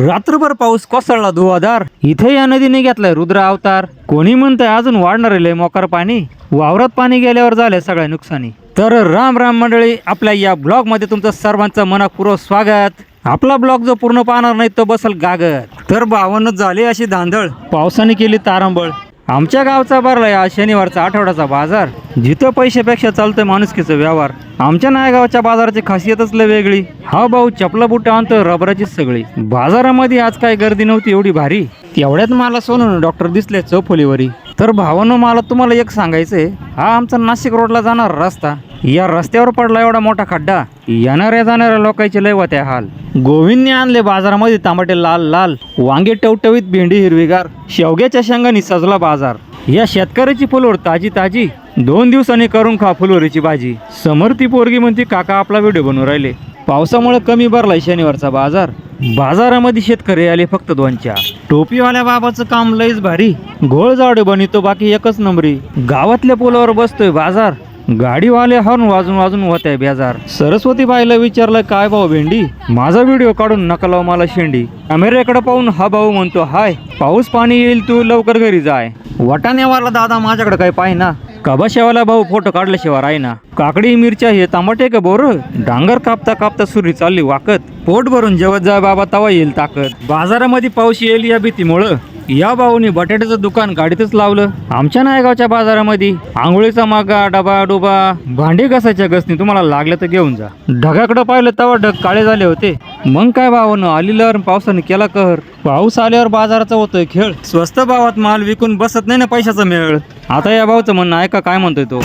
रात्रभर पाऊस कोसळला धुवाधार. इथे या नदीने घेतलाय रुद्र अवतार. कोणी म्हणतंय अजून वाढणार आहे मोकार पाणी. वावरात पाणी गेल्यावर झालंय सगळ्या नुकसानी. तर राम राम मंडळी, आपल्या या ब्लॉग मध्ये तुमचं सर्वांचं मनपूर्वक स्वागत. आपला ब्लॉग जो पूर्ण पाहणार नाही तो बसल गागत. तर भावनच झाली अशी धांदळ, पावसाने केली तारंबळ. आमच्या गावचा भरलाय आज शनिवारचा आठवड्याचा बाजार, जिथं पैशापेक्षा चालतोय माणुसकीचा व्यवहार. आमच्या नायगावच्या बाजाराची खासियतच लय वेगळी. हा भाऊ चपला बुट आणतो रबराचीच सगळी. बाजारामध्ये आज काय गर्दी नव्हती एवढी भारी. तेवढ्यात मला सोनून डॉक्टर दिसले चौफुलीवरी. तर भावानं मला तुम्हाला एक सांगायचंय, हा आमचा नाशिक रोडला जाणार रस्ता. या रस्त्यावर पडला एवढा मोठा खड्डा, येणाऱ्या जाणाऱ्या लोकांचे लय होत्या हाल. गोविंदने आणले बाजारामध्ये तांबटे लाल लाल, वांगे टवटवीत, भेंडी हिरवीगार, शेवग्याच्या शेंगांनी सजला बाजार. या शेतकऱ्याची फुलवर ताजी ताजी, 2 दिवसांनी करून खा फुलवरीची भाजी. समर्थी पोरगी म्हणती काका आपला व्हिडिओ बनवून राहिले. पावसामुळे कमी भरलाय शनिवारचा बाजार. बाजारामध्ये शेतकरी आले फक्त 2-4. टोपीवाल्या बाबाचं काम लयच भारी, घोळ जाडे बनितो बाकी एकच नंबरी. गावातल्या पुलावर बसतोय बाजार, गाडीवाले हॉर्न वाजून वाजून होत्या बेजार. सरस्वती बाईला विचारलं काय भाऊ भेंडी, माझा व्हिडिओ काढून नका लाव मला शेंडी. कॅमेऱ्याकडे पाहून हा भाऊ म्हणतो हाय, पाऊस पाणी येईल तू लवकर घरी जाय. वाटाण्यावाला दादा माझ्याकडे काय पाय ना, कबाशेवाला भाऊ फोटो काढल्याशिवाय आहे ना. काकडी मिरच्या हे तांबटे का बोर, डांगर कापता कापता सुरी चालली वाकत. पोट भरून जेवत जा बाबा तवा येईल ताकद. बाजारामध्ये पाऊस येईल या भीतीमुळं या भाऊनी बटाट्याचं दुकान गाडीतच लावलं. आमच्या नायगावच्या बाजारामध्ये आंघोळीचा मागा, डबा डुबा, भांडी घासायच्या गसनी तुम्हाला लागलं तर घेऊन जा. ढगाकडे पाहिलं तेव्हा ढग काळे झाले होते. मग काय भावानं आली लहर, पावसाने केला कहर. पाऊस आल्यावर बाजाराचा होतोय खेळ. स्वस्त भावात माल विकून बसत नाही ना पैशाचा मेळ. आता या भाऊचं म्हणणं ऐका काय म्हणतोय तो.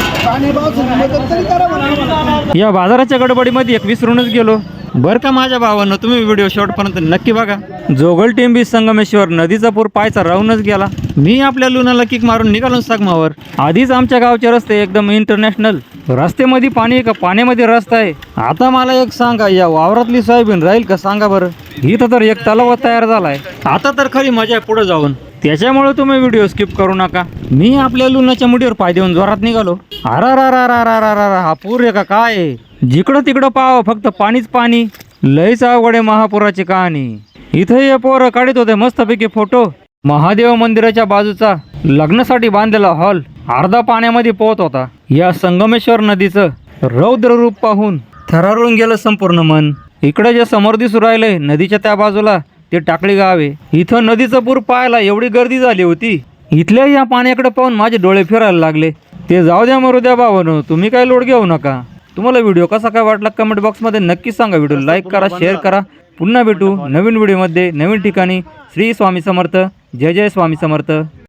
या बाजाराच्या गडबडीमध्ये एक विसरूनच गेलो. बर का माझ्या भावानं, तुम्ही व्हिडिओ शेवटपर्यंत नक्की बघा. जोगल टेंबी संगमेश्वर नदीचा पूर पायचा राहूनच गेला. मी आपल्या लुनाला किक मारून निघालो सागमावर. आधीच आमच्या गावचे रस्ते एकदम इंटरनॅशनल. रस्त्यामध्ये पाणी का पाण्यामध्ये रस्ता आहे. आता मला एक सांगा, या वावरातली सोयाबीन राहील का सांगा बरं. इथं तर एक तलाव तयार झालाय. आता तर खरी मजा आहे पुढे जाऊन. त्याच्यामुळे तुम्ही व्हिडिओ स्किप करू नका. मी आपल्या लुनाच्या मुडीवर पाय देऊन जोरात निघालो. हा पूर आहे का काय, जिकडं तिकडं पाहावं फक्त पाणीच पाणी. लयच अवघड आहे महापुराची कहाणी. इथे हे पोरं काढत होते मस्तपैकी फोटो. महादेव मंदिराच्या बाजूचा लग्नासाठी बांधलेला हॉल अर्धा पाण्यामध्ये पोहत होता. या संगमेश्वर नदीचं रौद्र रूप पाहून थरारून गेलं संपूर्ण मन. इकडे जे समोर दिसू राहिलंय नदीच्या त्या बाजूला ते टाकळी गाव आहे. इथं नदीचं पूर पाहायला एवढी गर्दी झाली होती. इथल्या या पाण्याकडे पाहून माझे डोळे फिरायला लागले. ते जाऊ द्या मरू द्या भावानो, तुम्ही काय लोड घेऊ नका. तुम्हाला व्हिडिओ कसा काय वाटला कमेंट बॉक्समध्ये नक्की सांगा. व्हिडिओ लाईक करा, शेअर करा. पुन्हा भेटू नवीन व्हिडिओमध्ये नवीन ठिकाणी. श्री स्वामी समर्थ. जय जय स्वामी समर्थ.